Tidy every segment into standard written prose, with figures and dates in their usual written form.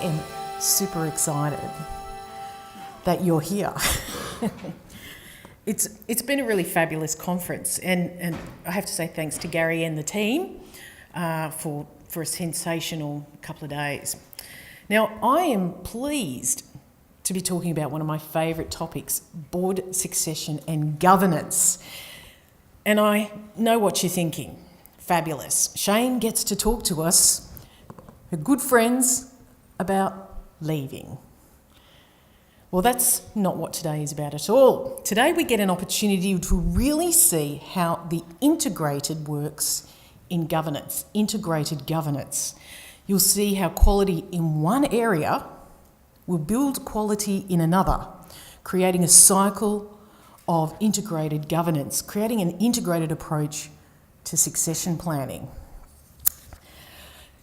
am super excited that you're here. It's been a really fabulous conference, and I have to say thanks to Gary and the team for a sensational couple of days. Now, I am pleased to be talking about one of my favourite topics, board succession and governance. And I know what you're thinking. Fabulous. Shane gets to talk to us, her good friends, about leaving. Well, that's not what today is about at all. Today we get an opportunity to really see how the integrated works in governance, integrated governance. You'll see how quality in one area will build quality in another, creating a cycle of integrated governance, creating an integrated approach to succession planning.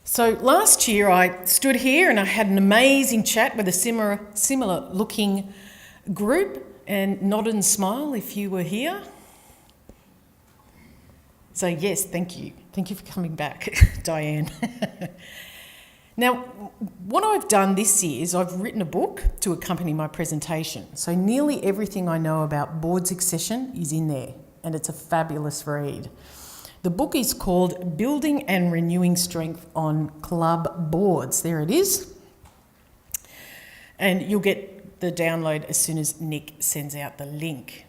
So last year I stood here and I had an amazing chat with a similar looking group, and nod and smile if you were here. So yes, thank you. Thank you for coming back, Diane. Now, what I've done this year is I've written a book to accompany my presentation. So nearly everything I know about board succession is in there, and it's a fabulous read. The book is called Building and Renewing Strength on Club Boards. There it is. And you'll get the download as soon as Nick sends out the link.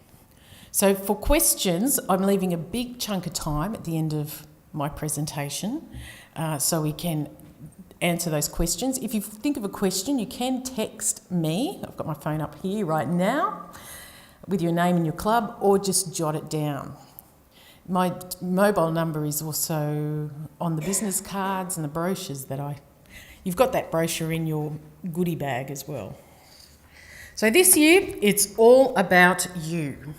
So for questions, I'm leaving a big chunk of time at the end of my presentation so we can answer those questions. If you think of a question, you can text me. I've got my phone up here right now with your name and your club, or just jot it down. My mobile number is also on the business cards and the brochures you've got that brochure in your goodie bag as well. So this year, it's all about you.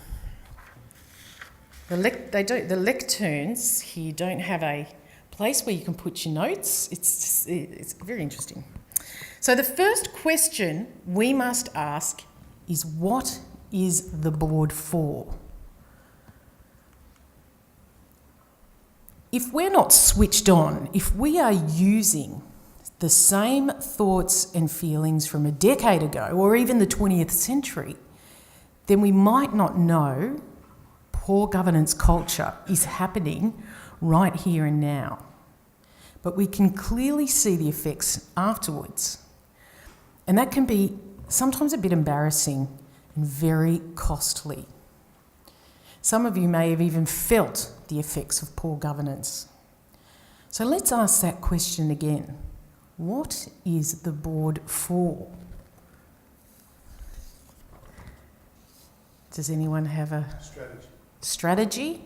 The lecterns here don't have a place where you can put your notes. It's very interesting. So the first question we must ask is, what is the board for? If we're not switched on, if we are using the same thoughts and feelings from a decade ago or even the 20th century, then we might not know poor governance culture is happening right here and now. But we can clearly see the effects afterwards. And that can be sometimes a bit embarrassing and very costly. Some of you may have even felt the effects of poor governance. So let's ask that question again. What is the board for? Does anyone have a strategy?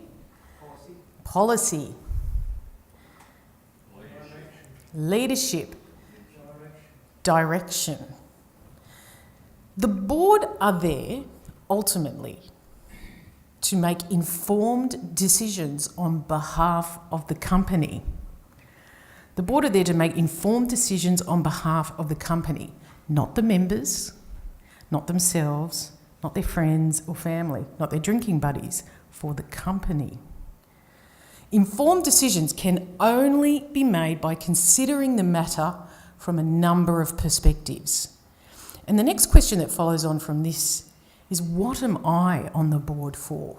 Policy. Leadership. Direction. The board are there, ultimately, to make informed decisions on behalf of the company. The board are there to make informed decisions on behalf of the company, not the members, not themselves, not their friends or family, not their drinking buddies, for the company. Informed decisions can only be made by considering the matter from a number of perspectives. And the next question that follows on from this is, what am I on the board for?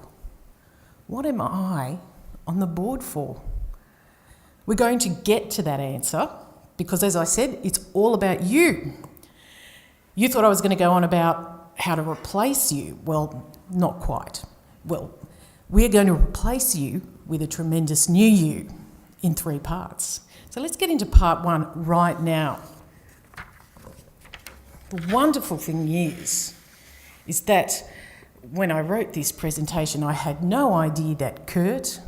What am I on the board for? We're going to get to that answer because, as I said, it's all about you. You thought I was going to go on about how to replace you. Well, not quite. Well, we're going to replace you with a tremendous new you in 3 parts. So let's get into part 1 right now. The wonderful thing is that when I wrote this presentation, I had no idea that Kurt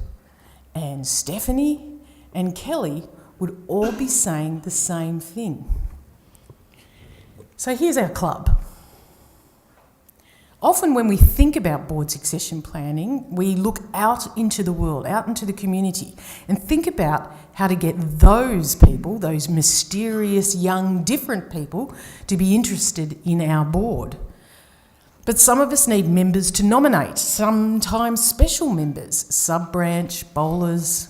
and Stephanie and Kelly would all be saying the same thing. So here's our club. Often when we think about board succession planning, we look out into the world, out into the community, and think about how to get those people, those mysterious, young, different people, to be interested in our board. But some of us need members to nominate, sometimes special members, sub-branch, bowlers.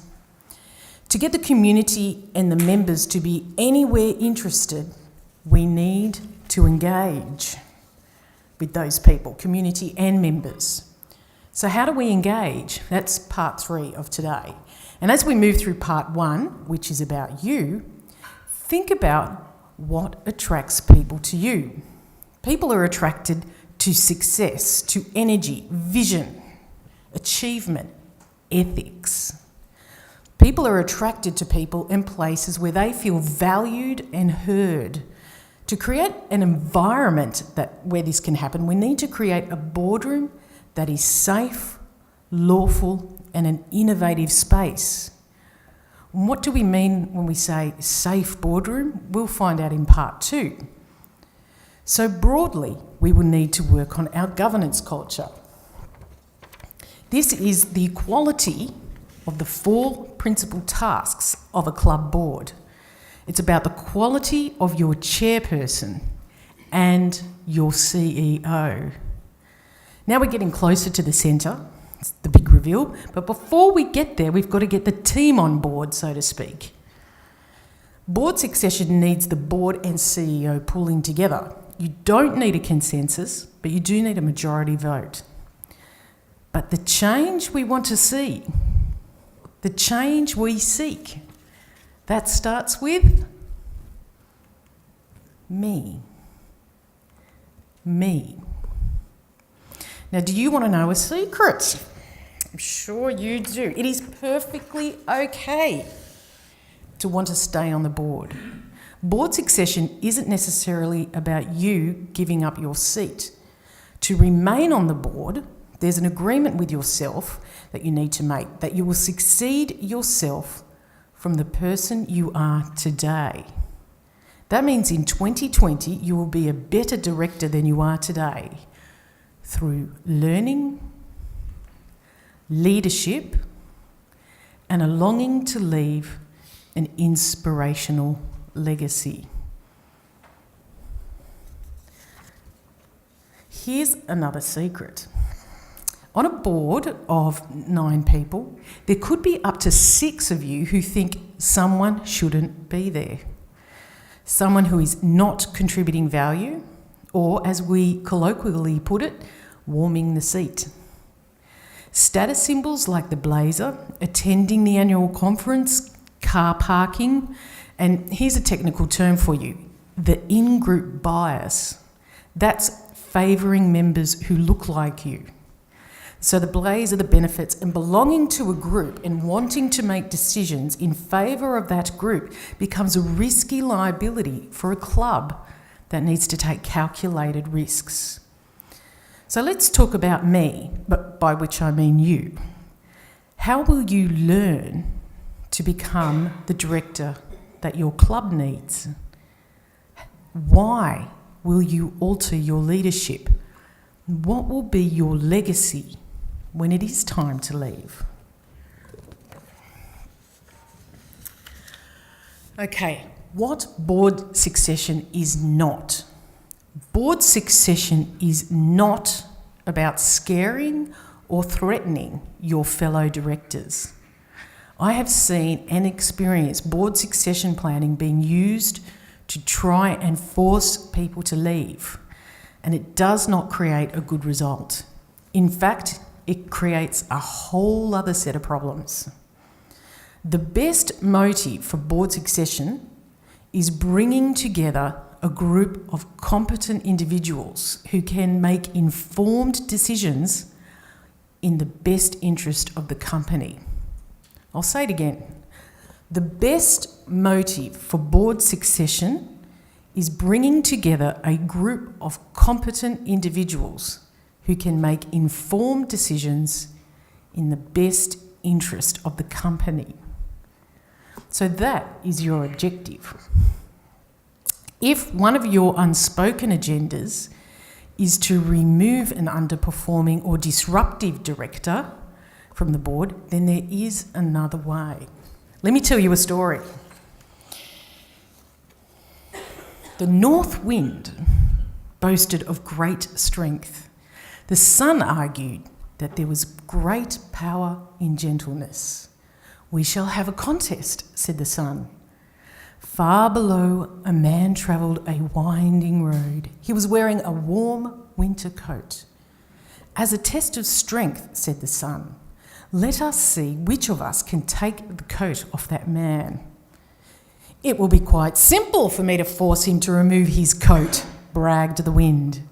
To get the community and the members to be anywhere interested, we need to engage with those people, community and members. So how do we engage? That's part 3 of today. And as we move through part 1, which is about you, think about what attracts people to you. People are attracted to success, to energy, vision, achievement, ethics. People are attracted to people and places where they feel valued and heard. To create an environment where this can happen, we need to create a boardroom that is safe, lawful, and an innovative space. And what do we mean when we say safe boardroom? We'll find out in part 2. So broadly, we will need to work on our governance culture. This is the quality of the 4 principal tasks of a club board. It's about the quality of your chairperson and your CEO. Now we're getting closer to the centre, it's the big reveal, but before we get there, we've got to get the team on board, so to speak. Board succession needs the board and CEO pulling together. You don't need a consensus, but you do need a majority vote. But the change we want to see, the change we seek, that starts with me. Me. Now, do you want to know a secret? I'm sure you do. It is perfectly okay to want to stay on the board. Board succession isn't necessarily about you giving up your seat. To remain on the board, there's an agreement with yourself that you need to make, that you will succeed yourself from the person you are today. That means in 2020, you will be a better director than you are today through learning, leadership, and a longing to leave an inspirational legacy. Here's another secret. On a board of 9 people, there could be up to 6 of you who think someone shouldn't be there. Someone who is not contributing value, or as we colloquially put it, warming the seat. Status symbols like the blazer, attending the annual conference, car parking, and here's a technical term for you, the in-group bias. That's favouring members who look like you. So the blaze are the benefits, and belonging to a group and wanting to make decisions in favour of that group becomes a risky liability for a club that needs to take calculated risks. So let's talk about me, but by which I mean you. How will you learn to become the director that your club needs? Why will you alter your leadership? What will be your legacy when it is time to leave? Okay, what board succession is not. Board succession is not about scaring or threatening your fellow directors. I have seen and experienced board succession planning being used to try and force people to leave, and it does not create a good result. In fact, it creates a whole other set of problems. The best motive for board succession is bringing together a group of competent individuals who can make informed decisions in the best interest of the company. I'll say it again. The best motive for board succession is bringing together a group of competent individuals who can make informed decisions in the best interest of the company. So that is your objective. If one of your unspoken agendas is to remove an underperforming or disruptive director from the board, then there is another way. Let me tell you a story. The north wind boasted of great strength. The sun argued that there was great power in gentleness. "We shall have a contest," said the sun. Far below, a man travelled a winding road. He was wearing a warm winter coat. As a test of strength, said the sun, let us see which of us can take the coat off that man. It will be quite simple for me to force him to remove his coat, bragged the wind.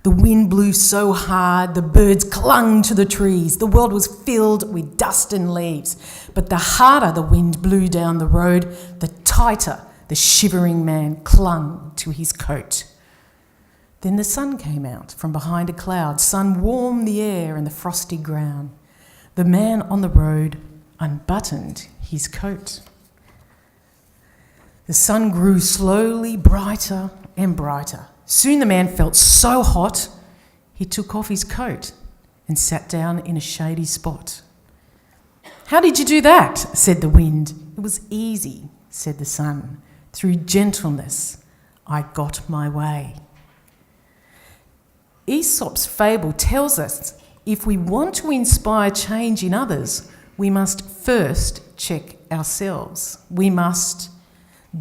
The wind blew so hard, the birds clung to the trees. The world was filled with dust and leaves. But the harder the wind blew down the road, the tighter the shivering man clung to his coat. Then the sun came out from behind a cloud. Sun warmed the air and the frosty ground. The man on the road unbuttoned his coat. The sun grew slowly brighter and brighter. Soon the man felt so hot, he took off his coat and sat down in a shady spot. How did you do that? Said the wind. It was easy, said the sun. Through gentleness, I got my way. Aesop's fable tells us if we want to inspire change in others, we must first check ourselves. We must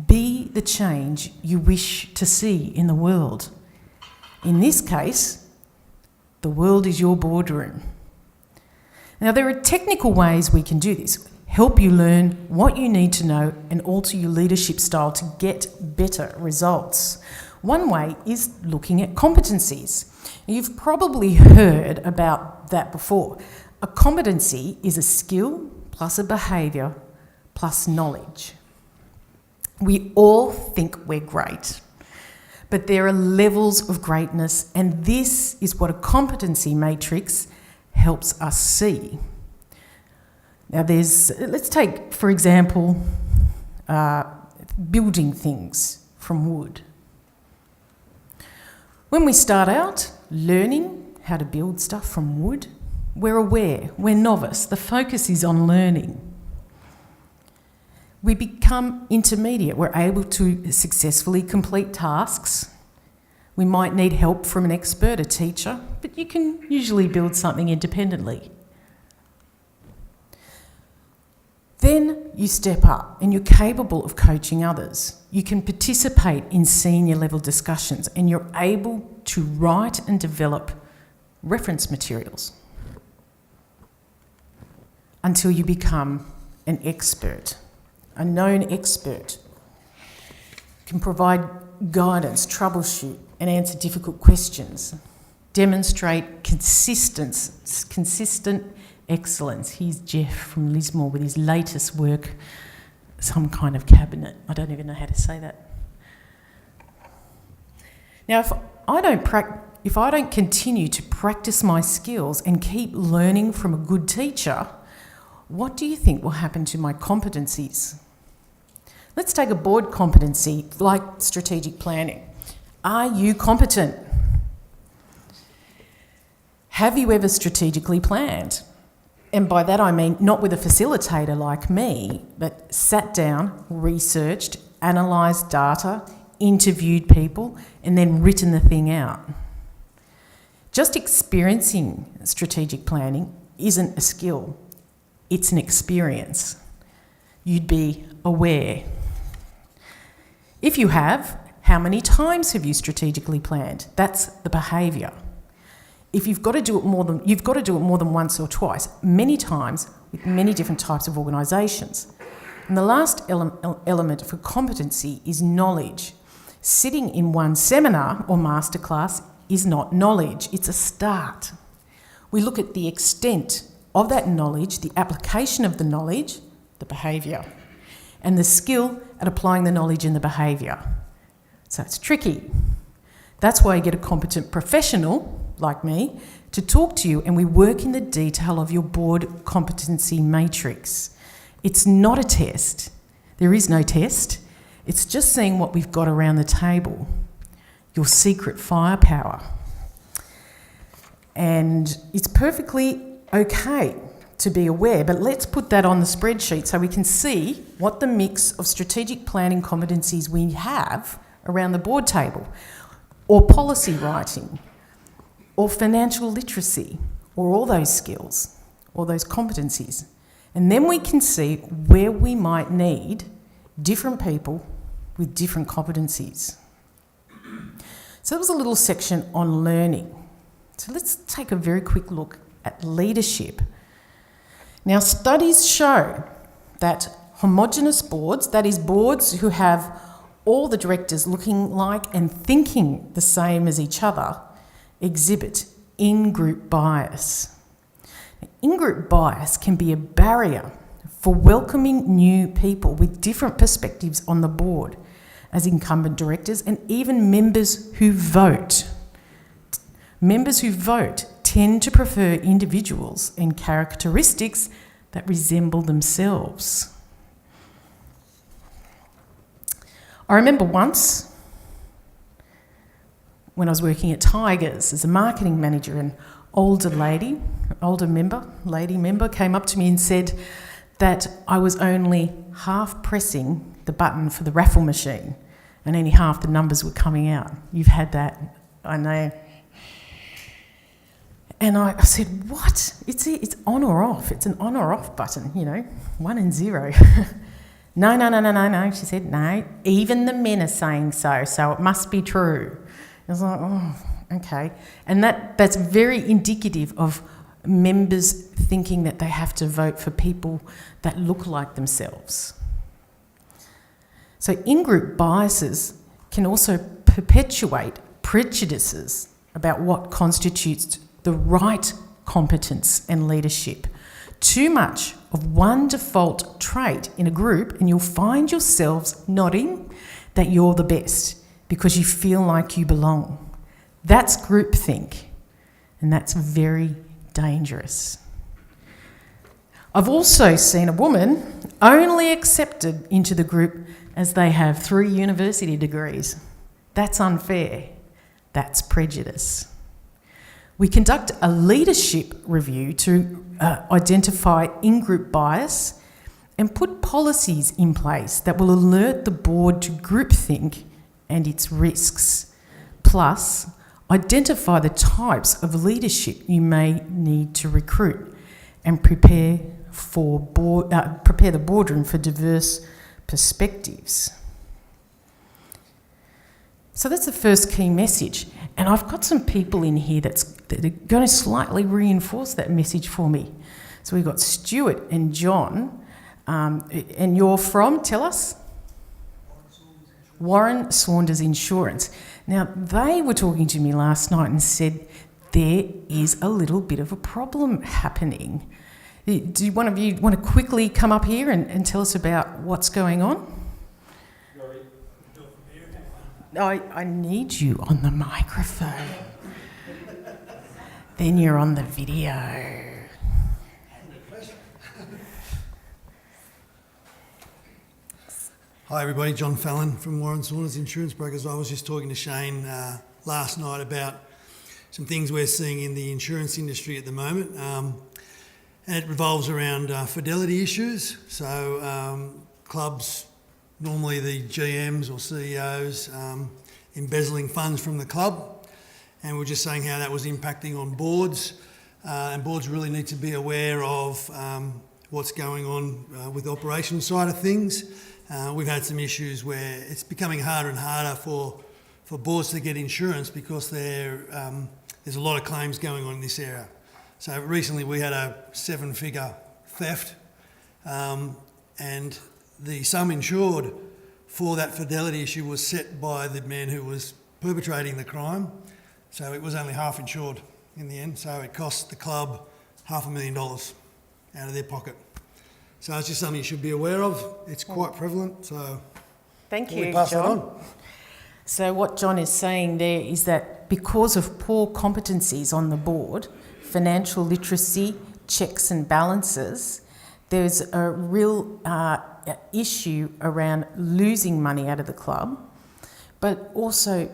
be the change you wish to see in the world. In this case, the world is your boardroom. Now, there are technical ways we can do this. Help you learn what you need to know and alter your leadership style to get better results. One way is looking at competencies. You've probably heard about that before. A competency is a skill plus a behaviour plus knowledge. We all think we're great, but there are levels of greatness, and this is what a competency matrix helps us see. Now let's take, for example, building things from wood. When we start out learning how to build stuff from wood, we're aware, we're novice, the focus is on learning. We become intermediate. We're able to successfully complete tasks. We might need help from an expert, a teacher, but you can usually build something independently. Then you step up and you're capable of coaching others. You can participate in senior level discussions and you're able to write and develop reference materials until you become an expert. A known expert can provide guidance, troubleshoot, and answer difficult questions. Demonstrate consistent excellence. Here's Jeff from Lismore with his latest work, some kind of cabinet. I don't even know how to say that. Now, if I don't continue to practice my skills and keep learning from a good teacher, what do you think will happen to my competencies? Let's take a board competency like strategic planning. Are you competent? Have you ever strategically planned? And by that I mean not with a facilitator like me, but sat down, researched, analysed data, interviewed people, and then written the thing out. Just experiencing strategic planning isn't a skill. It's an experience. You'd be aware. If you have, how many times have you strategically planned? That's the behaviour. If you've got to do it more than once or twice, many times with many different types of organisations. And the last element for competency is knowledge. Sitting in one seminar or masterclass is not knowledge, it's a start. We look at the extent of that knowledge, the application of the knowledge, the behaviour, and the skill at applying the knowledge and the behaviour. So it's tricky. That's why you get a competent professional, like me, to talk to you, and we work in the detail of your board competency matrix. It's not a test. There is no test. It's just seeing what we've got around the table, your secret firepower. And it's perfectly okay to be aware, but let's put that on the spreadsheet so we can see what the mix of strategic planning competencies we have around the board table, or policy writing, or financial literacy, or all those skills, or those competencies. And then we can see where we might need different people with different competencies. So that was a little section on learning. So let's take a very quick look at leadership. Now, studies show that homogenous boards, that is boards who have all the directors looking like and thinking the same as each other, exhibit in-group bias. In-group bias can be a barrier for welcoming new people with different perspectives on the board as incumbent directors and even members who vote. Members who vote tend to prefer individuals and characteristics that resemble themselves. I remember once when I was working at Tigers as a marketing manager, an older lady member came up to me and said that I was only half pressing the button for the raffle machine and only half the numbers were coming out. You've had that, I know. And I said, what? It's on or off. It's an on or off button, 1 and 0. No, she said, no, even the men are saying so it must be true. I was like, oh, okay. And that's very indicative of members thinking that they have to vote for people that look like themselves. So in-group biases can also perpetuate prejudices about what constitutes the right competence and leadership. Too much of one default trait in a group and you'll find yourselves nodding that you're the best because you feel like you belong. That's groupthink, and that's very dangerous. I've also seen a woman only accepted into the group as they have 3 university degrees. That's unfair. That's prejudice. We conduct a leadership review to identify in-group bias and put policies in place that will alert the board to groupthink and its risks. Plus, identify the types of leadership you may need to recruit and prepare the boardroom for diverse perspectives. So that's the first key message. And I've got some people in here that are going to slightly reinforce that message for me. So we've got Stuart and John. And you're from, tell us? Warren Saunders Insurance. Now, they were talking to me last night and said there is a little bit of a problem happening. Do one of you want to quickly come up here and tell us about what's going on? I need you on the microphone. Then you're on the video. Hi everybody, John Fallon from Warren Saunders Insurance Brokers. I was just talking to Shane last night about some things we're seeing in the insurance industry at the moment, and it revolves around fidelity issues. So clubs, normally the GMs or CEOs, embezzling funds from the club, and we're just saying how that was impacting on boards, and boards really need to be aware of what's going on with the operational side of things. We've had some issues where it's becoming harder and harder for boards to get insurance because there's a lot of claims going on in this area. So recently we had a 7-figure theft, and the sum insured for that fidelity issue was set by the man who was perpetrating the crime. So it was only half insured in the end. So it cost the club $500,000 out of their pocket. So it's just something you should be aware of. It's quite prevalent, so thank you, pass John. that on. So what John is saying there is that because of poor competencies on the board, financial literacy, checks and balances, there's a real issue around losing money out of the club, but also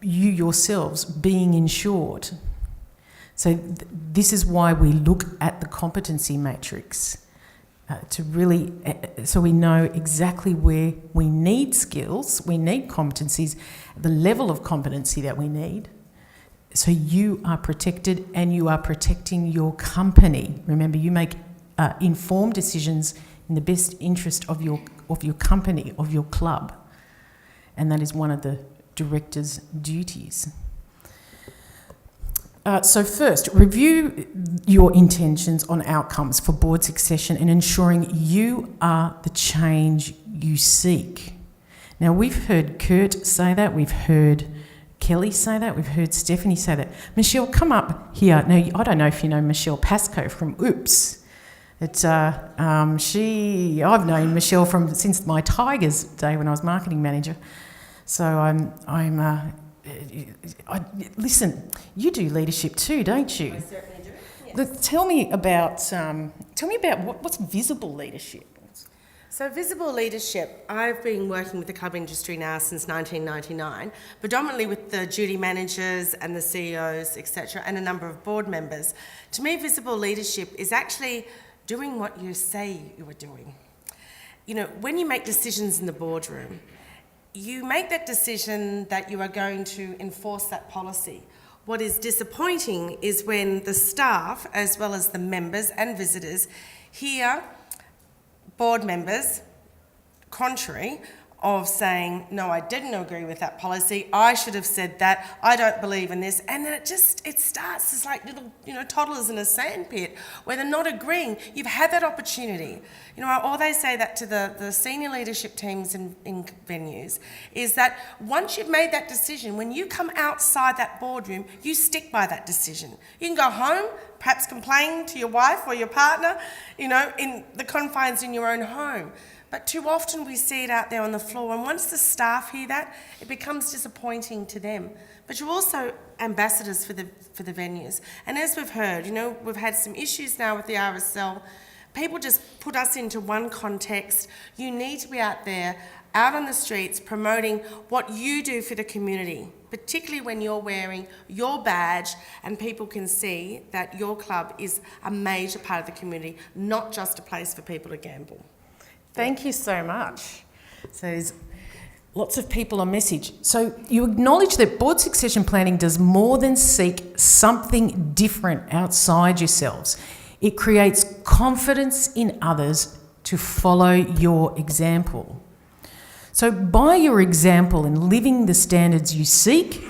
you yourselves being insured. So this is why we look at the competency matrix. To really, so we know exactly where we need skills, we need competencies, the level of competency that we need, so you are protected and you are protecting your company. Remember, you make informed decisions in the best interest of your company, of your club. and that is one of the director's duties. So first, review your intentions on outcomes for board succession and ensuring you are the change you seek. Now, we've heard Kurt say that, we've heard Kelly say that, we've heard Stephanie say that. Michelle, come up here. Now, I don't know if you know Michelle Pascoe from Oops. I've known Michelle since my Tigers day when I was marketing manager. So listen, you do leadership too, don't you? I certainly do. Yes. Look, tell me about what's visible leadership. So visible leadership, I've been working with the club industry now since 1999, predominantly with the duty managers and the CEOs, etc., and a number of board members. To me, visible leadership is actually doing what you say you are doing. You know, when you make decisions in the boardroom, you make that decision that you are going to enforce that policy. What is disappointing is when the staff, as well as the members and visitors, hear board members, contrary, of saying, no, I didn't agree with that policy, I should have said that, I don't believe in this, and then it starts as like little, toddlers in a sandpit where they're not agreeing. You've had that opportunity. Or they say that to the senior leadership teams in venues, is that once you've made that decision, when you come outside that boardroom, you stick by that decision. You can go home, perhaps complain to your wife or your partner, in the confines in your own home. But too often we see it out there on the floor, and once the staff hear that, it becomes disappointing to them. But you're also ambassadors for the venues. And as we've heard, we've had some issues now with the RSL. People just put us into one context. You need to be out there, out on the streets, promoting what you do for the community, particularly when you're wearing your badge and people can see that your club is a major part of the community, not just a place for people to gamble. Thank you so much. So there's lots of people on message. So you acknowledge that board succession planning does more than seek something different outside yourselves. It creates confidence in others to follow your example. So by your example in living the standards you seek,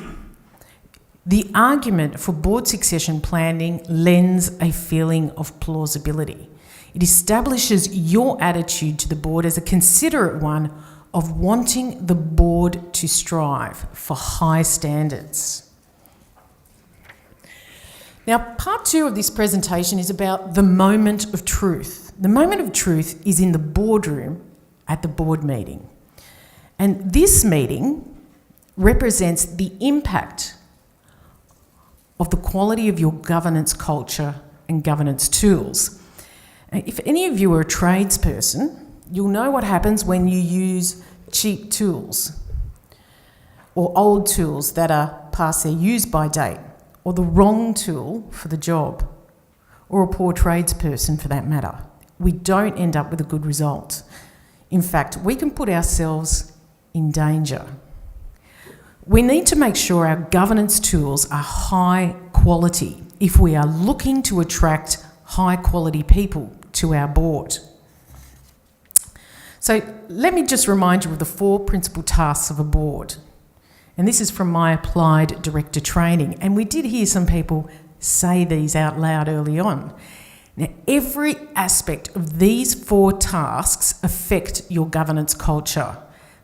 the argument for board succession planning lends a feeling of plausibility. It establishes your attitude to the board as a considerate one of wanting the board to strive for high standards. Now, part 2 of this presentation is about the moment of truth. The moment of truth is in the boardroom at the board meeting. And this meeting represents the impact of the quality of your governance culture and governance tools. If any of you are a tradesperson, you'll know what happens when you use cheap tools or old tools that are past their use-by date, or the wrong tool for the job, or a poor tradesperson for that matter. We don't end up with a good result. In fact, we can put ourselves in danger. We need to make sure our governance tools are high quality if we are looking to attract high quality people to our board. So let me just remind you of the 4 principal tasks of a board. And this is from my applied director training. And we did hear some people say these out loud early on. Now, every aspect of these 4 tasks affect your governance culture.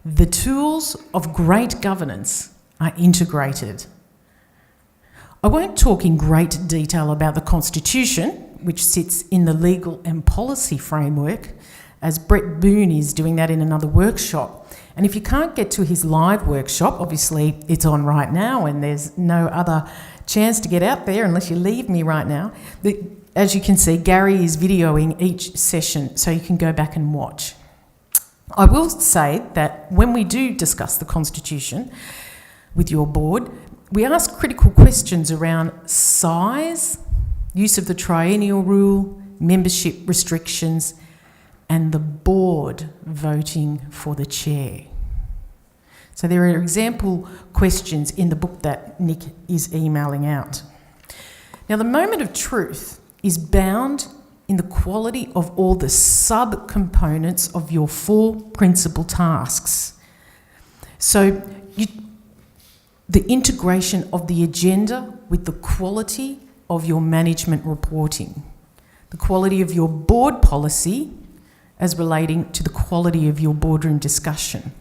The tools of great governance are integrated. I won't talk in great detail about the Constitution, which sits in the legal and policy framework, as Brett Boone is doing that in another workshop. And if you can't get to his live workshop, obviously it's on right now and there's no other chance to get out there unless you leave me right now. As you can see, Gary is videoing each session so you can go back and watch. I will say that when we do discuss the Constitution with your board, we ask critical questions around size, use of the triennial rule, membership restrictions, and the board voting for the chair. So there are example questions in the book that Nick is emailing out. Now, the moment of truth is bound in the quality of all the sub-components of your 4 principal tasks. So the integration of the agenda with the quality of your management reporting, the quality of your board policy as relating to the quality of your boardroom discussion,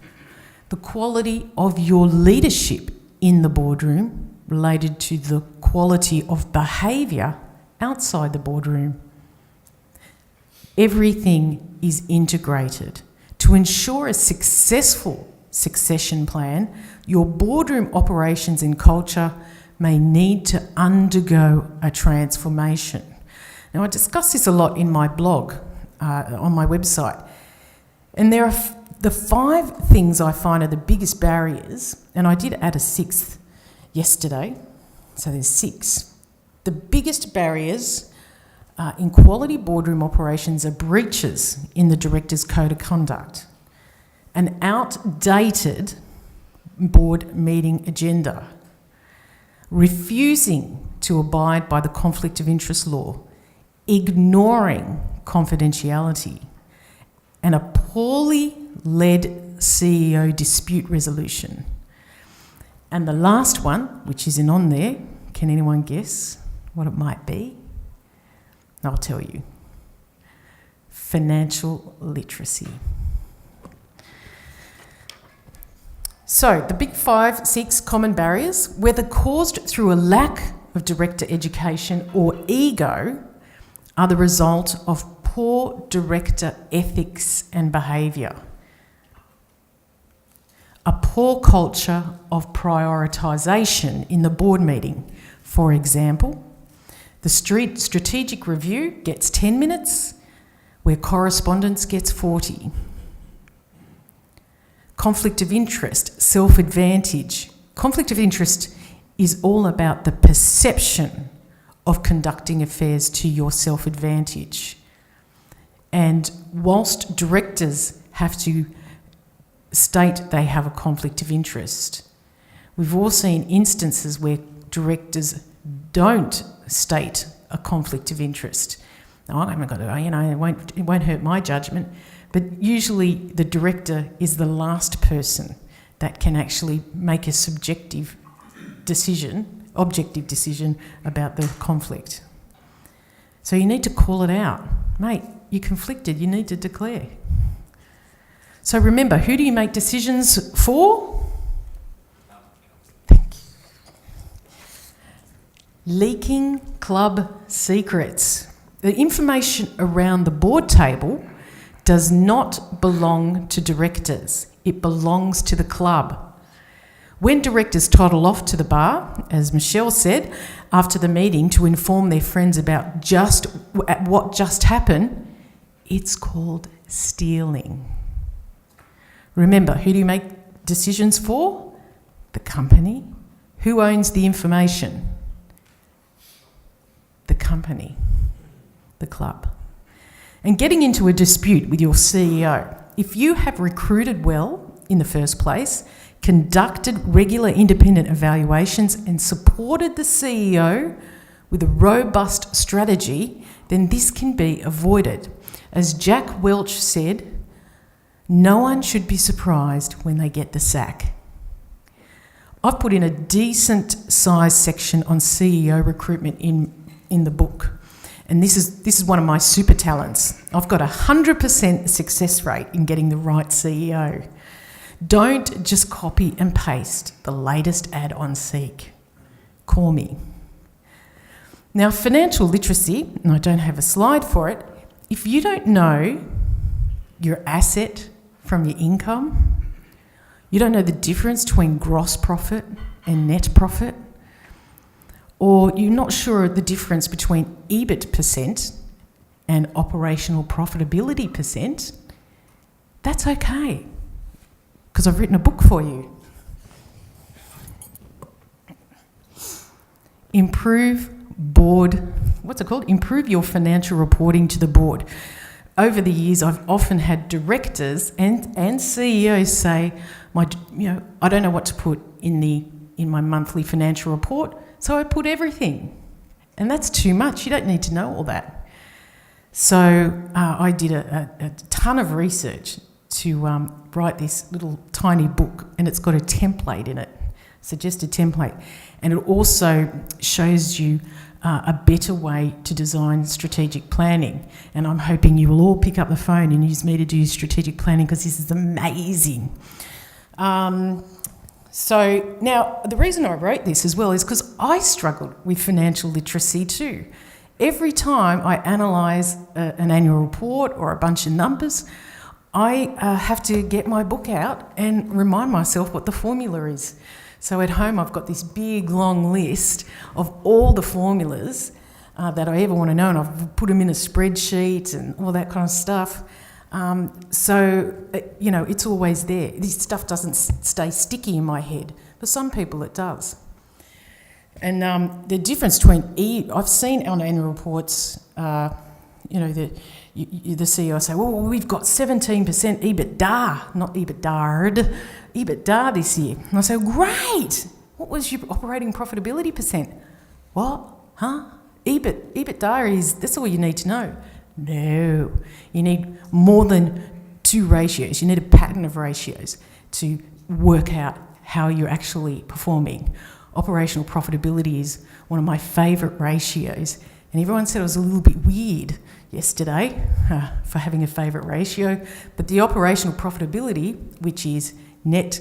the quality of your leadership in the boardroom related to the quality of behaviour outside the boardroom. Everything is integrated. To ensure a successful succession plan, your boardroom operations and culture may need to undergo a transformation. Now, I discuss this a lot in my blog, on my website, and there are the 5 things I find are the biggest barriers, and I did add a 6th yesterday, so there's 6. The biggest barriers in quality boardroom operations are breaches in the Directors' Code of Conduct, an outdated board meeting agenda, refusing to abide by the conflict of interest law, ignoring confidentiality, and a poorly led CEO dispute resolution. And the last one, which isn't on there, can anyone guess what it might be? I'll tell you. Financial literacy. So, the big 5, 6 common barriers, whether caused through a lack of director education or ego, are the result of poor director ethics and behaviour. A poor culture of prioritisation in the board meeting. For example, the strategic review gets 10 minutes, where correspondence gets 40. Conflict of interest, self-advantage. Conflict of interest is all about the perception of conducting affairs to your self-advantage. And whilst directors have to state they have a conflict of interest, we've all seen instances where directors don't state a conflict of interest. Now, I haven't got it, it won't hurt my judgment, but usually the director is the last person that can actually make a objective decision about the conflict. So you need to call it out. Mate, you're conflicted, you need to declare. So remember, who do you make decisions for? Thank you. Leaking club secrets. The information around the board table does not belong to directors. It belongs to the club. When directors toddle off to the bar, as Michelle said, after the meeting to inform their friends about what just happened, it's called stealing. Remember, who do you make decisions for? The company. Who owns the information? The company, the club. And getting into a dispute with your CEO. If you have recruited well in the first place, conducted regular independent evaluations and supported the CEO with a robust strategy, then this can be avoided. As Jack Welch said, no one should be surprised when they get the sack. I've put in a decent size section on CEO recruitment in the book. And this is one of my super talents. I've got 100% success rate in getting the right CEO. Don't just copy and paste the latest ad on Seek. Call me. Now, financial literacy, and I don't have a slide for it, if you don't know your asset from your income, you don't know the difference between gross profit and net profit, or you're not sure the difference between EBIT percent and operational profitability percent, that's okay, because I've written a book for you. Improve your financial reporting to the board. Over the years, I've often had directors and CEOs say, I don't know what to put in my monthly financial report, so I put everything. And that's too much. You don't need to know all that. So I did a ton of research to write this little tiny book, and it's got a template in it, suggested template, and it also shows you a better way to design strategic planning. And I'm hoping you will all pick up the phone and use me to do strategic planning, because this is amazing. So now, the reason I wrote this as well is because I struggled with financial literacy too. Every time I analyse an annual report or a bunch of numbers, I have to get my book out and remind myself what the formula is. So at home I've got this big long list of all the formulas that I ever want to know, and I've put them in a spreadsheet and all that kind of stuff. It's always there. This stuff doesn't stay sticky in my head. For some people it does. And the difference between I've seen on annual reports, the CEO say, well, we've got 17% EBITDA, not EBITDA this year. And I say, great. What was your operating profitability percent? What? Huh? EBITDA that's all you need to know. No, you need more than 2 ratios. You need a pattern of ratios to work out how you're actually performing. Operational profitability is one of my favourite ratios, and everyone said it was a little bit weird yesterday for having a favourite ratio, but the operational profitability, which is net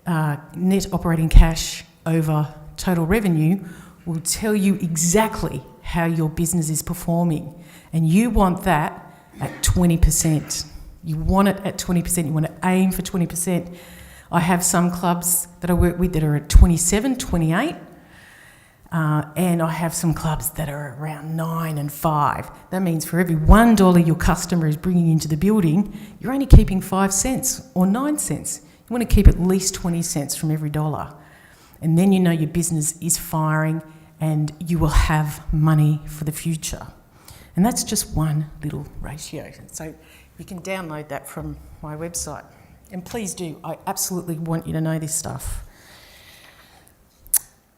operating cash over total revenue, will tell you exactly how your business is performing. And you want that at 20%. You want it at 20%. You want to aim for 20%. I have some clubs that I work with that are at 27, 28. And I have some clubs that are around 9 and 5. That means for every $1 your customer is bringing into the building, you're only keeping 5 cents or 9 cents. You want to keep at least 20 cents from every dollar. And then you know your business is firing and you will have money for the future. And that's just one little ratio. So you can download that from my website. And please do, I absolutely want you to know this stuff.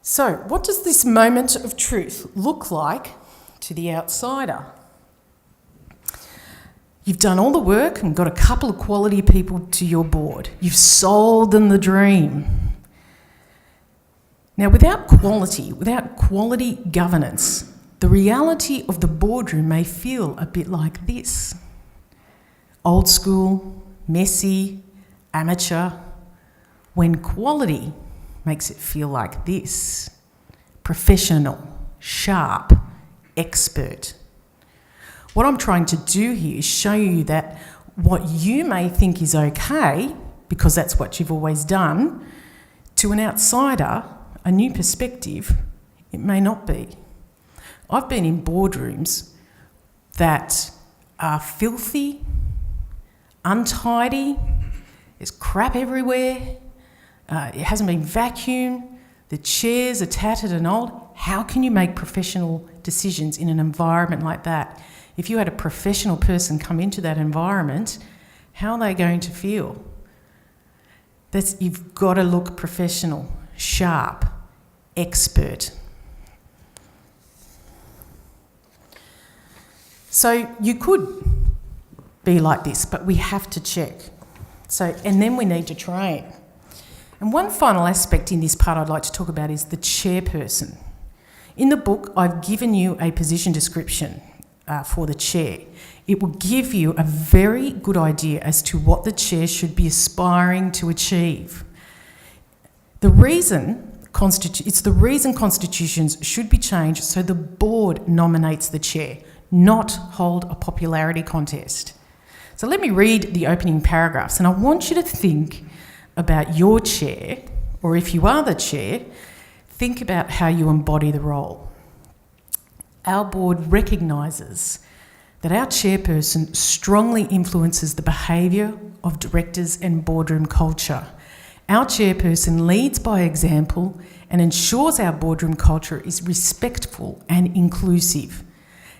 So what does this moment of truth look like to the outsider? You've done all the work and got a couple of quality people to your board. You've sold them the dream. Now, without quality governance, the reality of the boardroom may feel a bit like this. Old school, messy, amateur, when quality makes it feel like this. Professional, sharp, expert. What I'm trying to do here is show you that what you may think is okay, because that's what you've always done, to an outsider, a new perspective, it may not be. I've been in boardrooms that are filthy, untidy, there's crap everywhere, it hasn't been vacuumed, the chairs are tattered and old. How can you make professional decisions in an environment like that? If you had a professional person come into that environment, how are they going to feel? You've got to look professional, sharp, expert. So you could be like this, but we have to check. And then we need to train. And one final aspect in this part I'd like to talk about is the chairperson. In the book, I've given you a position description for the chair. It will give you a very good idea as to what the chair should be aspiring to achieve. It's the reason constitutions should be changed so the board nominates the chair, not hold a popularity contest. So let me read the opening paragraphs, and I want you to think about your chair, or if you are the chair, think about how you embody the role. Our board recognises that our chairperson strongly influences the behaviour of directors and boardroom culture. Our chairperson leads by example and ensures our boardroom culture is respectful and inclusive,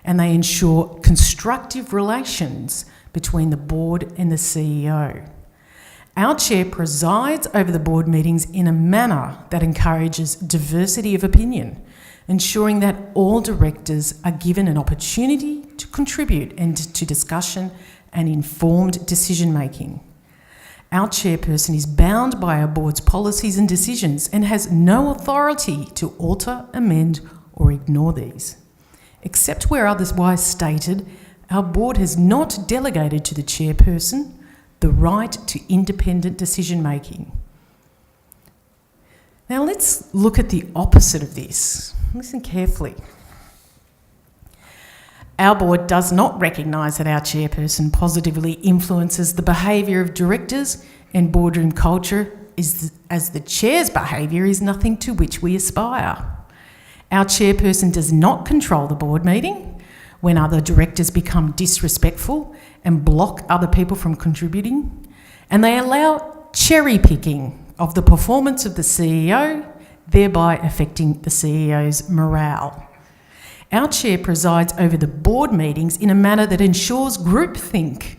and they ensure constructive relations between the board and the CEO. Our chair presides over the board meetings in a manner that encourages diversity of opinion, ensuring that all directors are given an opportunity to contribute and to discussion and informed decision making. Our chairperson is bound by our board's policies and decisions and has no authority to alter, amend, or ignore these. Except where otherwise stated, our board has not delegated to the chairperson the right to independent decision making. Now let's look at the opposite of this. Listen carefully. Our board does not recognise that our chairperson positively influences the behaviour of directors, and boardroom culture as the chair's behaviour is nothing to which we aspire. Our chairperson does not control the board meeting when other directors become disrespectful and block other people from contributing, and they allow cherry picking of the performance of the CEO, thereby affecting the CEO's morale. Our chair presides over the board meetings in a manner that ensures groupthink,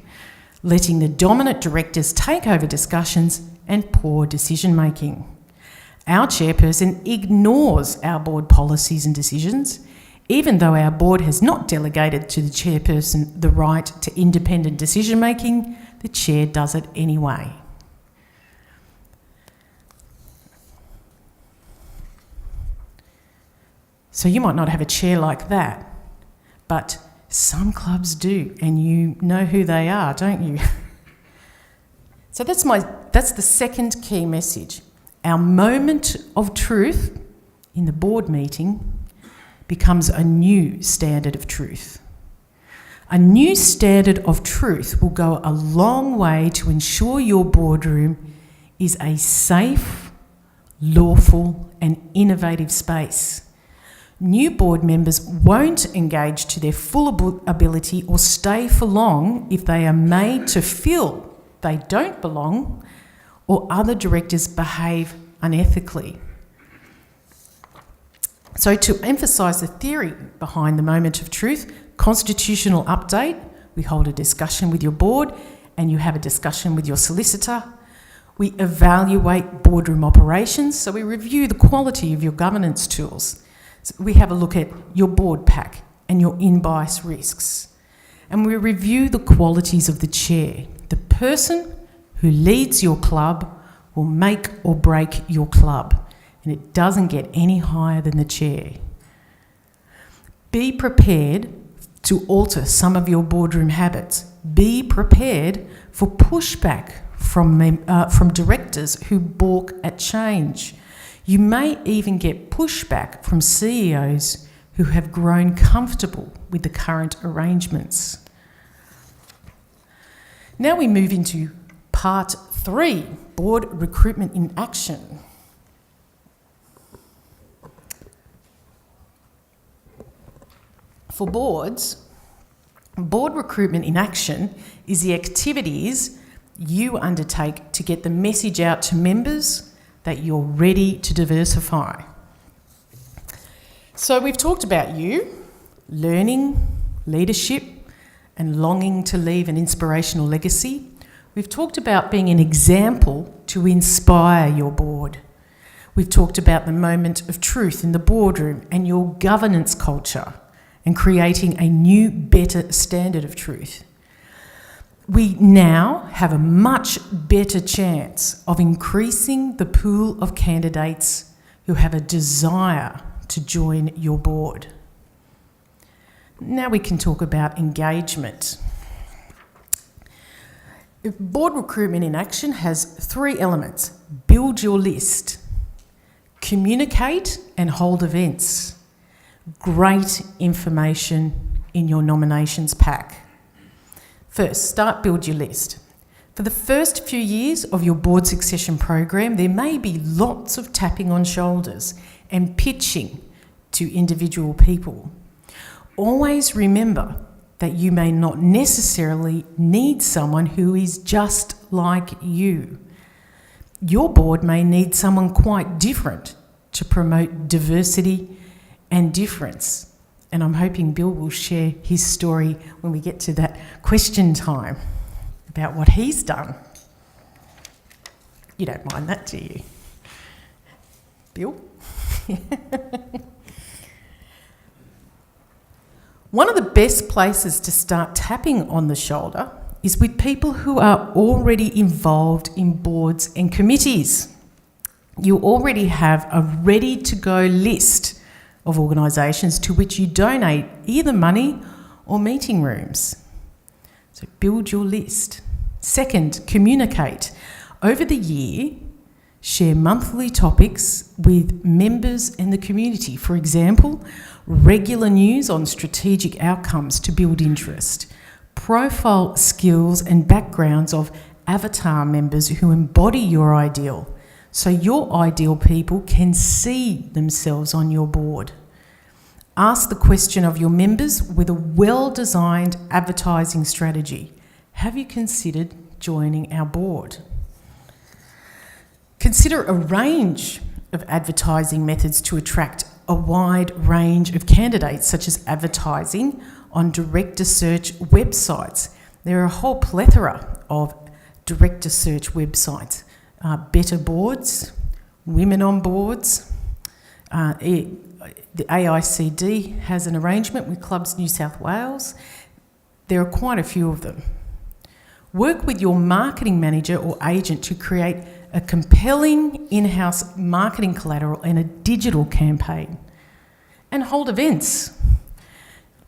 letting the dominant directors take over discussions and poor decision making. Our chairperson ignores our board policies and decisions, even though our board has not delegated to the chairperson the right to independent decision making. The chair does it anyway. So you might not have a chair like that, but some clubs do, and you know who they are, don't you? So that's the second key message. Our moment of truth in the board meeting becomes a new standard of truth. A new standard of truth will go a long way to ensure your boardroom is a safe, lawful, and innovative space. New board members won't engage to their full ability or stay for long if they are made to feel they don't belong or other directors behave unethically. So to emphasise the theory behind the moment of truth, constitutional update, we hold a discussion with your board and you have a discussion with your solicitor. We evaluate boardroom operations, so we review the quality of your governance tools. So we have a look at your board pack and your in-bias risks. And we review the qualities of the chair. The person who leads your club will make or break your club, and it doesn't get any higher than the chair. Be prepared to alter some of your boardroom habits. Be prepared for pushback from directors who balk at change. You may even get pushback from CEOs who have grown comfortable with the current arrangements. Now we move into part 3, board recruitment in action. For boards, board recruitment in action is the activities you undertake to get the message out to members that you're ready to diversify. So we've talked about you, learning, leadership, and longing to leave an inspirational legacy. We've talked about being an example to inspire your board. We've talked about the moment of truth in the boardroom and your governance culture and creating a new, better standard of truth. We now have a much better chance of increasing the pool of candidates who have a desire to join your board. Now we can talk about engagement. Board recruitment in action has 3 elements. Build your list, communicate and hold events, great information in your nominations pack. First, build your list. For the first few years of your board succession program, there may be lots of tapping on shoulders and pitching to individual people. Always remember that you may not necessarily need someone who is just like you. Your board may need someone quite different to promote diversity and difference. And I'm hoping Bill will share his story when we get to that question time about what he's done. You don't mind that, do you? Bill? One of the best places to start tapping on the shoulder is with people who are already involved in boards and committees. You already have a ready-to-go list of organisations to which you donate either money or meeting rooms. So build your list. Second, communicate. Over the year, share monthly topics with members in the community. For example, regular news on strategic outcomes to build interest. Profile skills and backgrounds of avatar members who embody your ideal, so your ideal people can see themselves on your board. Ask the question of your members with a well-designed advertising strategy. Have you considered joining our board? Consider a range of advertising methods to attract a wide range of candidates, such as advertising on director search websites. There are a whole plethora of director search websites. Better Boards, Women on Boards. The AICD has an arrangement with Clubs New South Wales. There are quite a few of them. Work with your marketing manager or agent to create a compelling in-house marketing collateral and a digital campaign. And hold events.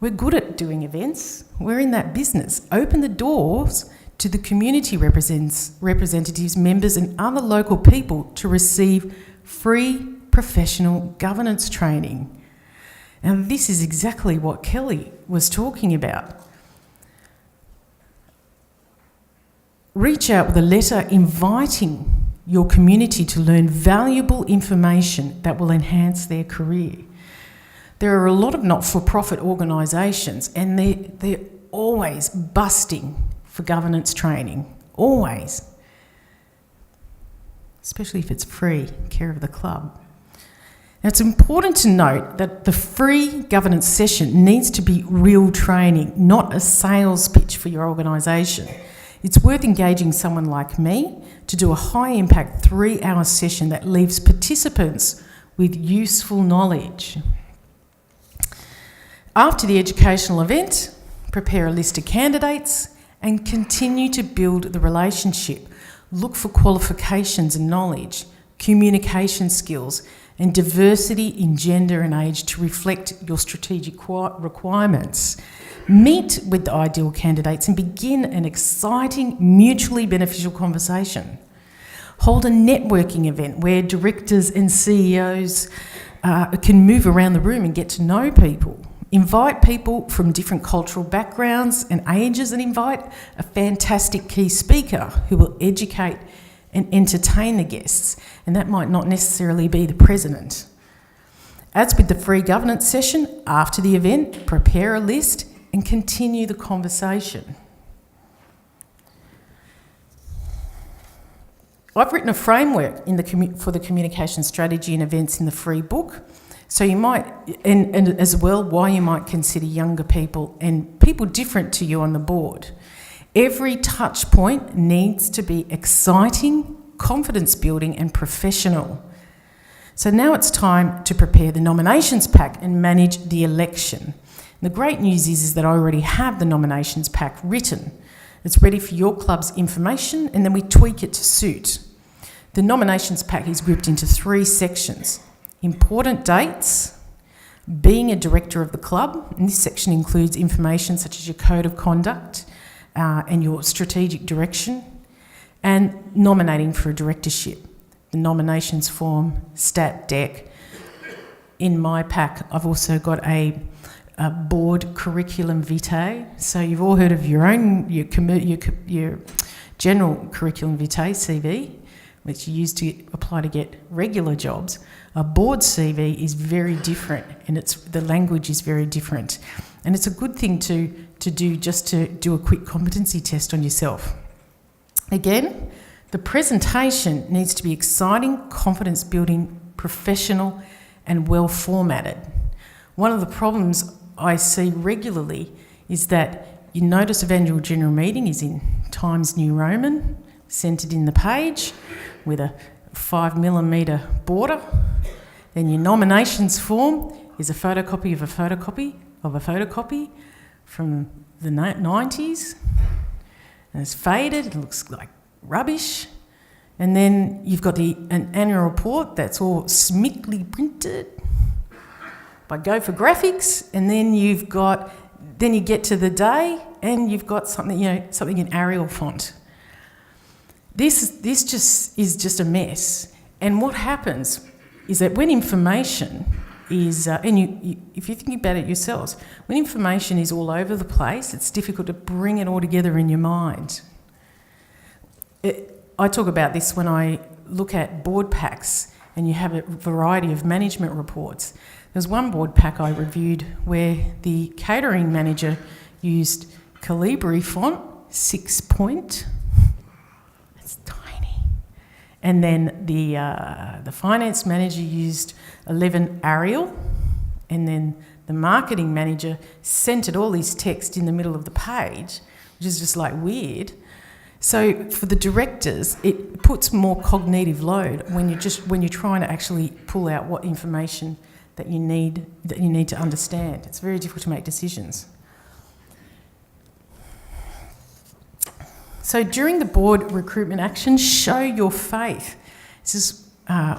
We're good at doing events. We're in that business. Open the doors to the community representatives, members and other local people to receive free professional governance training. And this is exactly what Kelly was talking about. Reach out with a letter inviting your community to learn valuable information that will enhance their career. There are a lot of not-for-profit organisations and they're always busting for governance training, always. Especially if it's free, care of the club. Now, it's important to note that the free governance session needs to be real training, not a sales pitch for your organisation. It's worth engaging someone like me to do a high-impact 3-hour session that leaves participants with useful knowledge. After the educational event, prepare a list of candidates and continue to build the relationship. Look for qualifications and knowledge, communication skills, and diversity in gender and age to reflect your strategic requirements. Meet with the ideal candidates and begin an exciting, mutually beneficial conversation. Hold a networking event where directors and CEOs can move around the room and get to know people. Invite people from different cultural backgrounds and ages, and invite a fantastic key speaker who will educate and entertain the guests. And that might not necessarily be the president. As with the free governance session, after the event, prepare a list and continue the conversation. I've written a framework for the communication strategy and events in the free book. So you might, and as well, why you might consider younger people and people different to you on the board. Every touch point needs to be exciting, confidence building and professional. So now it's time to prepare the nominations pack and manage the election. And the great news is that I already have the nominations pack written. It's ready for your club's information and then we tweak it to suit. The nominations pack is grouped into 3 sections. Important dates, being a director of the club, and this section includes information such as your code of conduct and your strategic direction, and nominating for a directorship. The nominations form, stat deck. In my pack, I've also got a board curriculum vitae. So you've all heard of your general curriculum vitae, CV, which you use to apply to get regular jobs. A board CV is very different, and the language is very different. And it's a good thing to do, just to do a quick competency test on yourself. Again, the presentation needs to be exciting, confidence building, professional and well formatted. One of the problems I see regularly is that your notice of annual general meeting is in Times New Roman, centred in the page with a 5mm border. Then your nominations form is a photocopy of a photocopy of a photocopy from the 90s. and it's faded, it looks like rubbish. And then you've got an annual report that's all smickly printed by Gopher Graphics, and then you get to the day and you've got something in Arial font. This is just a mess. And what happens is that when information is, if you think about it yourselves, when information is all over the place, it's difficult to bring it all together in your mind. I talk about this when I look at board packs and you have a variety of management reports. There's one board pack I reviewed where the catering manager used Calibri font, 6 point. It's tiny. And then the finance manager used 11 Arial, and then the marketing manager centred all this text in the middle of the page, which is just like weird. So for the directors, it puts more cognitive load when you're trying to actually pull out what information that you need to understand. It's very difficult to make decisions. So during the board recruitment action, show your faith. This is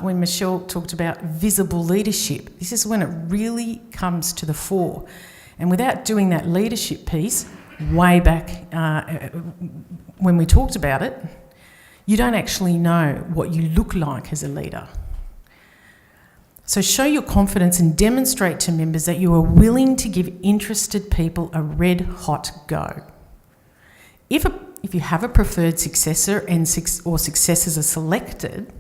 when Michelle talked about visible leadership. This is when it really comes to the fore. And without doing that leadership piece, way back when we talked about it, you don't actually know what you look like as a leader. So show your confidence and demonstrate to members that you are willing to give interested people a red-hot go. If you have a preferred successor or successors are selected,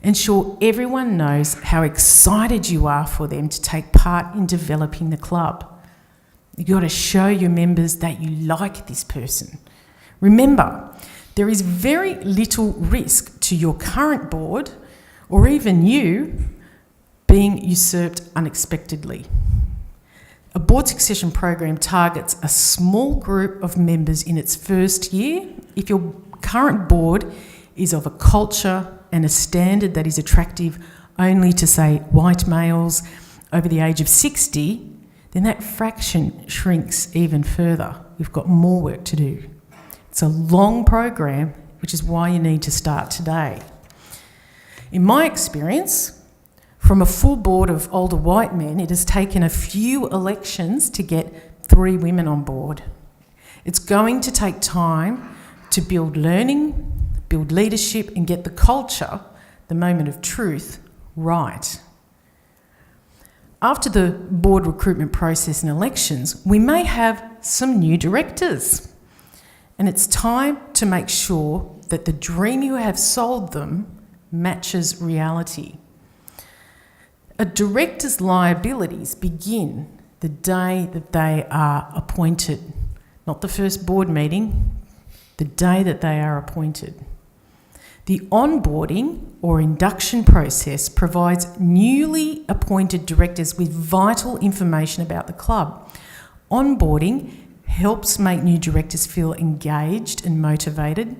ensure everyone knows how excited you are for them to take part in developing the club. You've got to show your members that you like this person. Remember, there is very little risk to your current board or even you being usurped unexpectedly. A board succession program targets a small group of members in its first year. If your current board is of a culture and a standard that is attractive only to, say, white males over the age of 60, then that fraction shrinks even further. We've got more work to do. It's a long program, which is why you need to start today. In my experience, from a full board of older white men, it has taken a few elections to get 3 women on board. It's going to take time to build learning, build leadership, and get the culture, the moment of truth, right. After the board recruitment process and elections, we may have some new directors. And it's time to make sure that the dream you have sold them matches reality. A director's liabilities begin the day that they are appointed, not the first board meeting, the day that they are appointed. The onboarding or induction process provides newly appointed directors with vital information about the club. Onboarding helps make new directors feel engaged and motivated.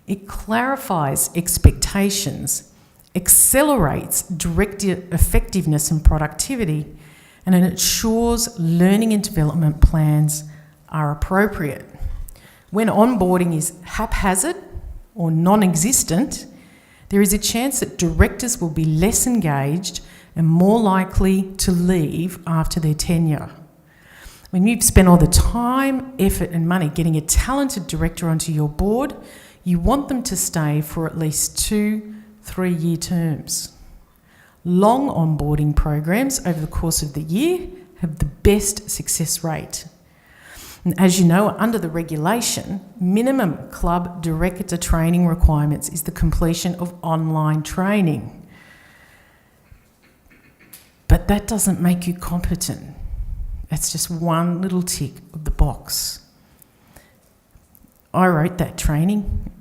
It clarifies expectations, accelerates director effectiveness and productivity, and it ensures learning and development plans are appropriate. When onboarding is haphazard or non-existent, there is a chance that directors will be less engaged and more likely to leave after their tenure. When you've spent all the time, effort and money getting a talented director onto your board, you want them to stay for at least 2-3-year terms. Long onboarding programs over the course of the year have the best success rate. And as you know, under the regulation, minimum club director training requirements is the completion of online training. But that doesn't make you competent. That's just one little tick of the box. I wrote that training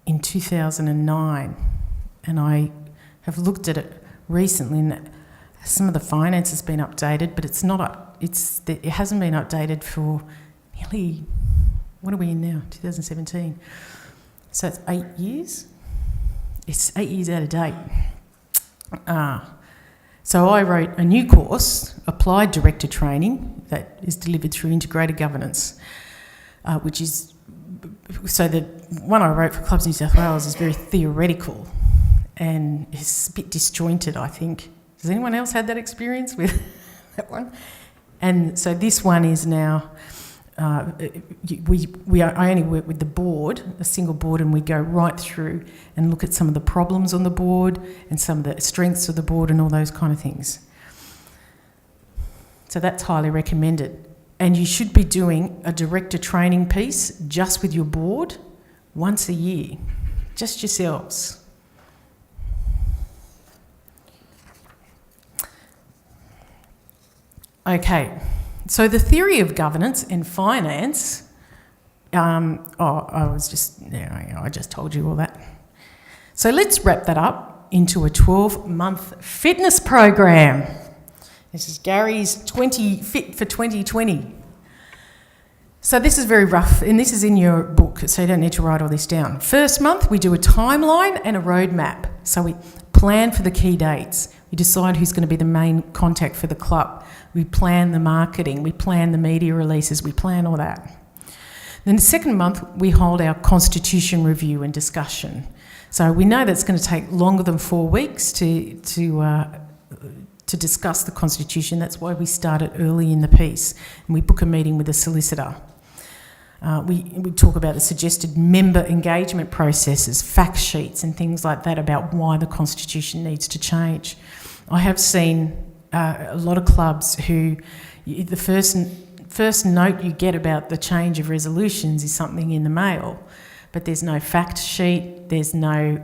in 2009, and I have looked at it recently, and some of the finance has been updated, but it hasn't been updated for nearly, what are we in now, 2017? So it's 8 years? It's 8 years out of date. So I wrote a new course, Applied Director Training, that is delivered through Integrated Governance, which is so the one I wrote for Clubs New South Wales is very theoretical and it's a bit disjointed, I think. Has anyone else had that experience with that one? And so this one is now, I only work with the board, a single board, and we go right through and look at some of the problems on the board and some of the strengths of the board and all those kind of things. So that's highly recommended. And you should be doing a director training piece just with your board once a year, just yourselves. Okay, so the theory of governance and finance, I just told you all that. So let's wrap that up into a 12-month fitness program. This is Gary's 20 Fit for 2020. So this is very rough, and this is in your book, so you don't need to write all this down. First month, we do a timeline and a roadmap. So we plan for the key dates. We decide who's going to be the main contact for the club. We plan the marketing. We plan the media releases. We plan all that. Then the second month, we hold our constitution review and discussion. So we know that's going to take longer than 4 weeks to discuss the constitution. That's why we start it early in the piece, and we book a meeting with a solicitor. We talk about the suggested member engagement processes, fact sheets and things like that about why the constitution needs to change. I have seen a lot of clubs who the first note you get about the change of resolutions is something in the mail, but there's no fact sheet, there's no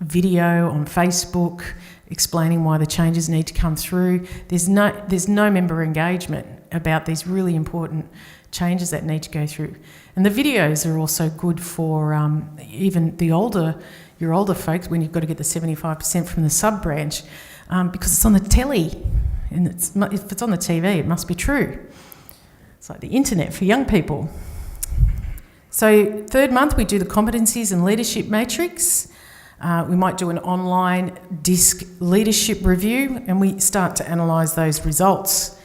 video on Facebook explaining why the changes need to come through. There's no member engagement about these really important changes that need to go through. And the videos are also good for even your older folks, when you've got to get the 75% from the sub-branch, because it's on the telly, and if it's on the TV, it must be true. It's like the internet for young people. So third month, we do the competencies and leadership matrix. We might do an online DISC leadership review, and we start to analyse those results.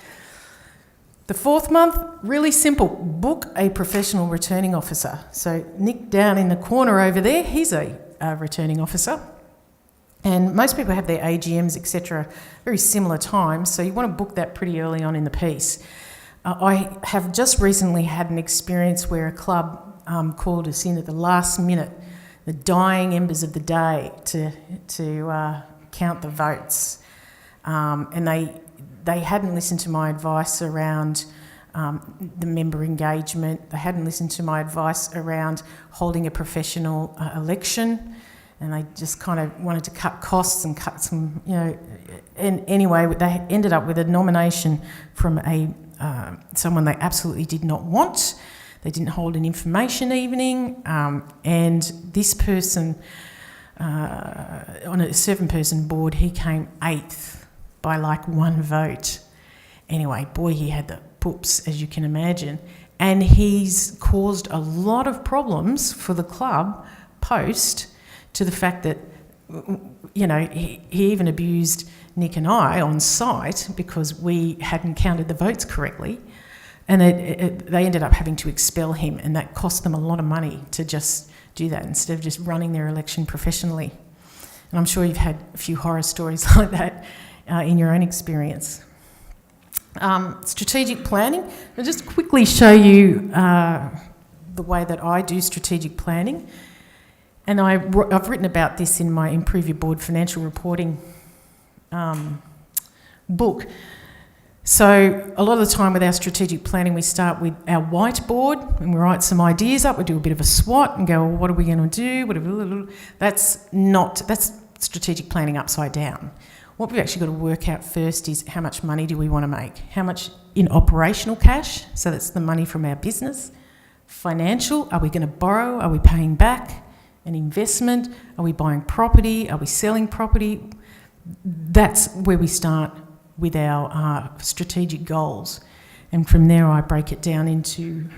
The fourth month, really simple, book a professional returning officer. So Nick down in the corner over there, he's a returning officer. And most people have their AGMs, etc., very similar times, so you want to book that pretty early on in the piece. I have just recently had an experience where a club called us in at the last minute, the dying embers of the day, to count the votes. And they hadn't listened to my advice around the member engagement. They hadn't listened to my advice around holding a professional election. And they just kind of wanted to cut costs and cut some, and anyway, they ended up with a nomination from someone they absolutely did not want. They didn't hold an information evening, and this person, on a 7-person board, he came 8th by like 1 vote. Anyway, boy, he had the poops, as you can imagine, and he's caused a lot of problems for the club post to the fact that, he even abused Nick and I on site because we hadn't counted the votes correctly. And they ended up having to expel him, and that cost them a lot of money to just do that instead of just running their election professionally. And I'm sure you've had a few horror stories like that in your own experience. Strategic planning. I'll just quickly show you the way that I do strategic planning. And I've written about this in my Improve Your Board Financial Reporting book. So a lot of the time with our strategic planning, we start with our whiteboard and we write some ideas up. We do a bit of a SWOT and go, well, what are we going to do? That's strategic planning upside down. What we've actually got to work out first is how much money do we want to make? How much in operational cash? So that's the money from our business. Financial, are we going to borrow? Are we paying back? An investment? Are we buying property? Are we selling property? That's where we start with our strategic goals. And from there I break it down into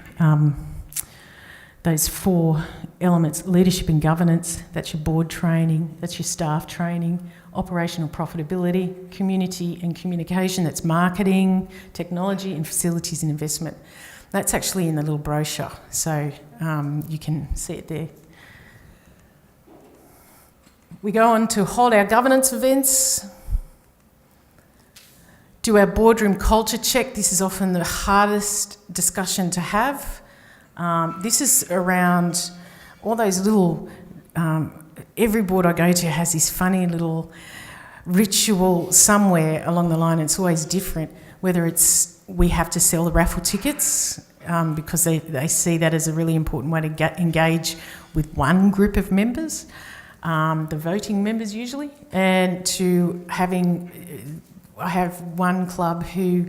those 4 elements: leadership and governance, that's your board training, that's your staff training; operational profitability, community and communication, that's marketing, technology and facilities and investment. That's actually in the little brochure, so you can see it there. We go on to hold our governance events, do our boardroom culture check. This is often the hardest discussion to have. This is around all those little, every board I go to has this funny little ritual somewhere along the line. It's always different, whether it's we have to sell the raffle tickets because they see that as a really important way to engage with one group of members, the voting members usually, and to having, I have one club who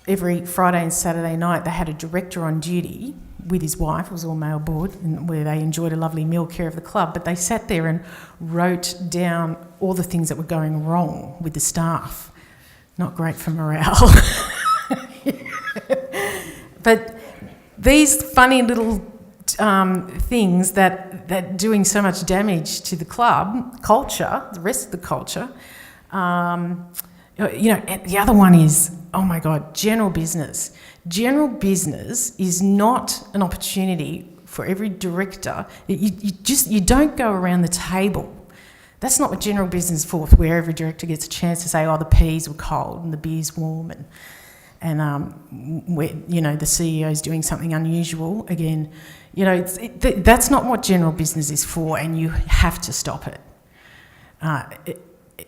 every Friday and Saturday night they had a director on duty with his wife. It was all male board, where they enjoyed a lovely meal care of the club, but they sat there and wrote down all the things that were going wrong with the staff. Not great for morale. But these funny little things that doing so much damage to the club culture, the rest of the culture. And the other one is, oh my God, general business. General business is not an opportunity for every director. You don't go around the table. That's not what general business is for, where every director gets a chance to say, oh, the peas were cold and the beer's warm, and where, the CEO's doing something unusual. Again, that's not what general business is for, and you have to stop it.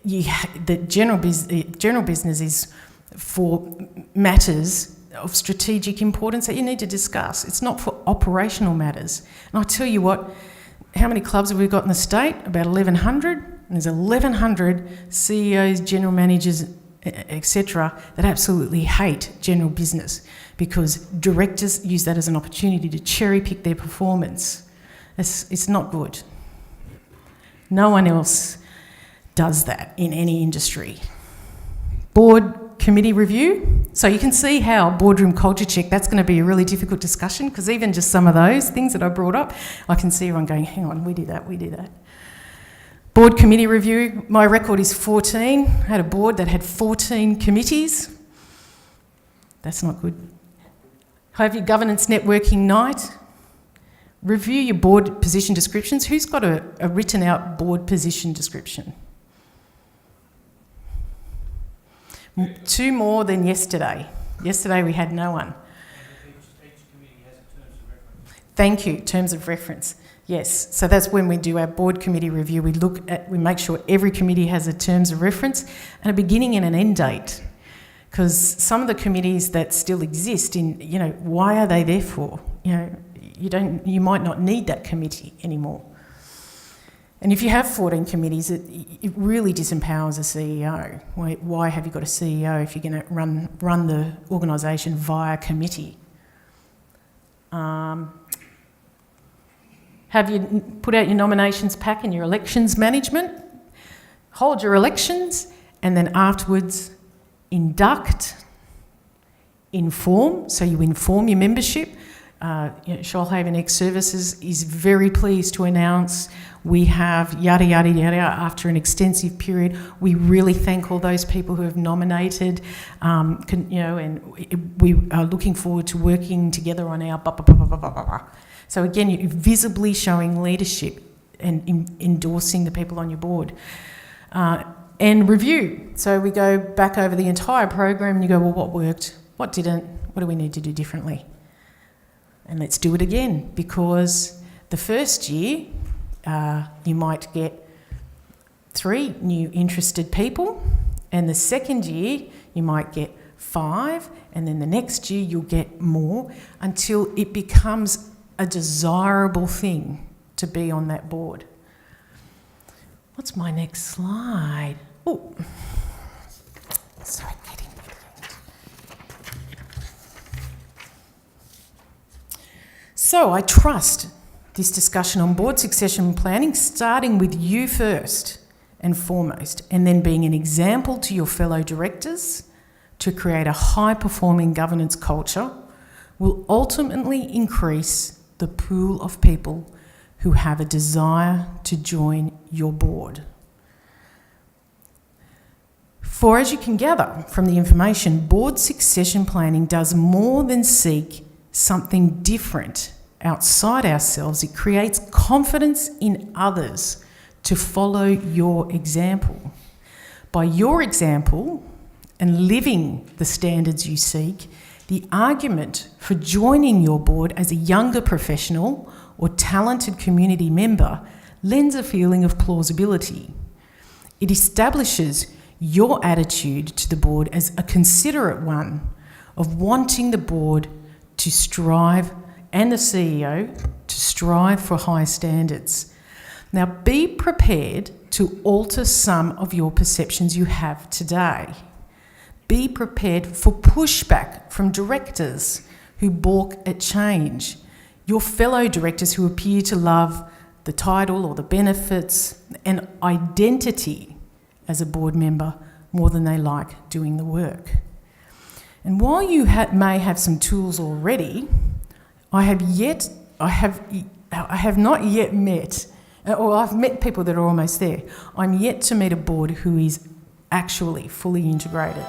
The general business is for matters of strategic importance that you need to discuss. It's not for operational matters. And I tell you what, how many clubs have we got in the state? About 1,100. And there's 1,100 CEOs, general managers, etc., that absolutely hate general business because directors use that as an opportunity to cherry pick their performance. It's not good. No one else does that in any industry. Board committee review. So you can see how boardroom culture check, that's going to be a really difficult discussion, because even just some of those things that I brought up, I can see everyone going, hang on, we do that. Board committee review, my record is 14. I had a board that had 14 committees. That's not good. Have your governance networking night. Review your board position descriptions. Who's got a written out board position description? 2 more than yesterday. Yesterday we had no one. Each committee has a terms of reference. Thank you, terms of reference. Yes, so that's when we do our board committee review. We make sure every committee has a terms of reference and a beginning and an end date. Because some of the committees that still exist, why are they there for? You might not need that committee anymore. And if you have 14 committees, it really disempowers a CEO. Why have you got a CEO if you're going to run the organisation via committee? Have you put out your nominations pack and your elections management? Hold your elections, and then afterwards induct, inform. So you inform your membership. Shoalhaven Ex-Services is very pleased to announce we have yada yada yada after an extensive period. We really thank all those people who have nominated, and we are looking forward to working together on our blah, blah, blah, blah, blah, blah. So again, you're visibly showing leadership and endorsing the people on your board. And review. So we go back over the entire program and you go, well, what worked? What didn't? What do we need to do differently? And let's do it again, because the first year you might get 3 new interested people, and the second year you might get 5, and then the next year you'll get more until it becomes a desirable thing to be on that board. What's my next slide? Oh, sorry, getting it. So I trust this discussion on board succession planning, starting with you first and foremost, and then being an example to your fellow directors to create a high-performing governance culture, will ultimately increase the pool of people who have a desire to join your board. For as you can gather from the information, board succession planning does more than seek something different outside ourselves, it creates confidence in others to follow your example. By your example and living the standards you seek, the argument for joining your board as a younger professional or talented community member lends a feeling of plausibility. It establishes your attitude to the board as a considerate one of wanting the board to strive and the CEO to strive for high standards. Now, be prepared to alter some of your perceptions you have today. Be prepared for pushback from directors who balk at change, your fellow directors who appear to love the title or the benefits and identity as a board member more than they like doing the work. And while you may have some tools already, I have not yet met, or I've met people that are almost there. I'm yet to meet a board who is actually fully integrated.